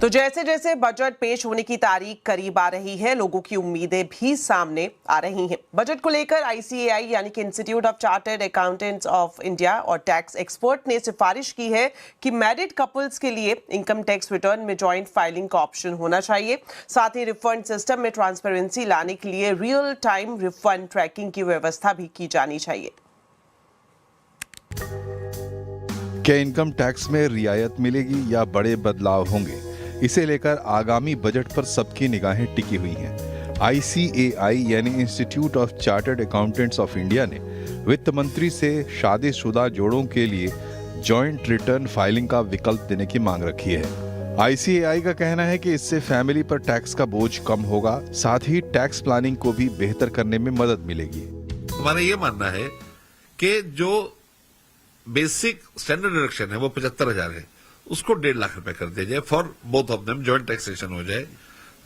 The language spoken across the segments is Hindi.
तो जैसे जैसे बजट पेश होने की तारीख करीब आ रही है, लोगों की उम्मीदें भी सामने आ रही हैं। बजट को लेकर आईसीएआई यानी कि institute of chartered accountants of India और टैक्स एक्सपर्ट ने सिफारिश की है कि मैरिड कपल्स के लिए इनकम टैक्स रिटर्न में जॉइंट फाइलिंग का ऑप्शन होना चाहिए। साथ ही रिफंड सिस्टम में ट्रांसपेरेंसी लाने के लिए रियल टाइम रिफंड ट्रैकिंग की व्यवस्था भी की जानी चाहिए। क्या इनकम टैक्स में रियायत मिलेगी या बड़े बदलाव होंगे, इसे लेकर आगामी बजट पर सबकी निगाहें टिकी हुई हैं। आईसीएआई यानी institute of chartered accountants of India ने वित्त मंत्री से शादीशुदा जोड़ों के लिए जॉइंट रिटर्न फाइलिंग का विकल्प देने की मांग रखी है। आईसीएआई का कहना है कि इससे फैमिली पर टैक्स का बोझ कम होगा, साथ ही टैक्स प्लानिंग को भी बेहतर करने में मदद मिलेगी। हमारा ये मानना है कि जो बेसिक स्टैंडर्ड डिडक्शन है वो 75,000 है, उसको 1.5 लाख रुपए कर दिया जाए for both of them, joint taxation हो जाए।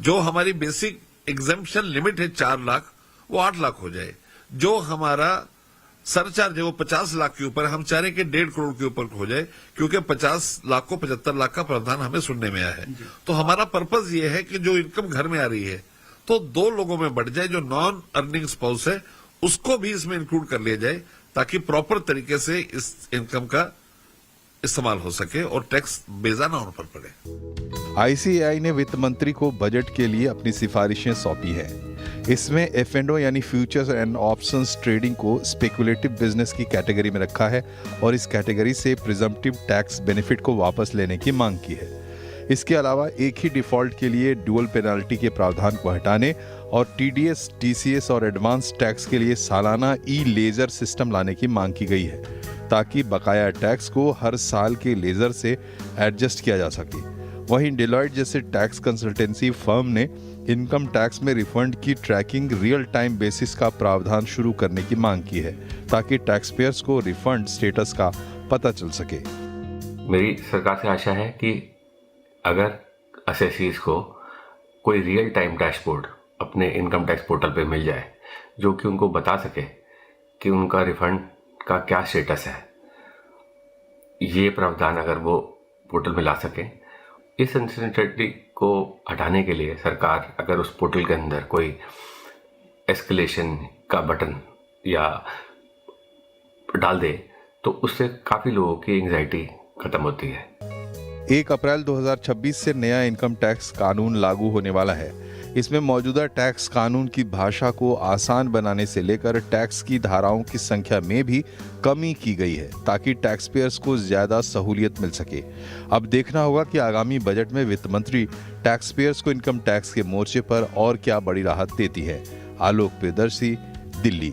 जो हमारी बेसिक एग्जेम्पशन लिमिट है 4 लाख, वो 8 लाख हो जाए। जो हमारा सरचार्ज है वो 50 लाख के ऊपर, हम चाह रहे हैं कि 1.5 करोड़ के ऊपर हो जाए, क्योंकि 50 लाख को 75 लाख का प्रावधान हमें सुनने में आया है। तो हमारा पर्पज ये है कि जो इनकम घर में आ रही है तो 2 लोगों में बढ़ जाए, जो नॉन अर्निंग स्पाउस है उसको भी इसमें इंक्लूड कर लिया जाए, ताकि प्रॉपर तरीके से इस इनकम का इस्तेमाल हो सके और टैक्स बेजा ना उन पर पड़े। आईसीएआई ने वित्त मंत्री को बजट के लिए अपनी सिफारिशें सौंपी हैं। इसमें एफ&ओ यानी फ्यूचर्स एंड ऑप्शंस ट्रेडिंग को स्पेकुलेटिव बिजनेस की कैटेगरी में रखा है और इस कैटेगरी से प्रिजम्पटिव टैक्स बेनिफिट को वापस लेने की मांग की है। इसके अलावा एक ही डिफॉल्ट के लिए डुअल पेनाल्टी के प्रावधान को हटाने और टीडीएस, टीसीएस और एडवांस टैक्स के लिए सालाना ई लेजर सिस्टम लाने की मांग की गई है, ताकि बकाया टैक्स को हर साल के लेजर से एडजस्ट किया जा सके। वहीं डिलॉयट जैसे टैक्स कंसल्टेंसी फर्म ने इनकम टैक्स में रिफंड की ट्रैकिंग रियल टाइम बेसिस का प्रावधान शुरू करने की मांग की है, ताकि टैक्स पेयर्स को रिफंड स्टेटस का पता चल सके। मेरी सरकार से आशा है कि अगर असेसीज को कोई रियल टाइम डैशबोर्ड अपने इनकम टैक्स पोर्टल पे मिल जाए, जो कि उनको बता सके कि उनका रिफंड का क्या स्टेटस है, ये प्रावधान अगर वो पोर्टल में ला सके, इस अनसर्टेनिटी को हटाने के लिए सरकार अगर उस पोर्टल के अंदर कोई एस्केलेशन का बटन या डाल दे, तो उससे काफ़ी लोगों की एंग्जाइटी खत्म होती है। 1 अप्रैल 2026 से नया इनकम टैक्स कानून लागू होने वाला है। इसमें मौजूदा टैक्स कानून की भाषा को आसान बनाने से लेकर टैक्स की धाराओं की संख्या में भी कमी की गई है, ताकि टैक्स पेयर्स को ज्यादा सहूलियत मिल सके। अब देखना होगा कि आगामी बजट में वित्त मंत्री टैक्स पेयर्स को इनकम टैक्स के मोर्चे पर और क्या बड़ी राहत देती है। आलोक प्रियदर्शी, दिल्ली।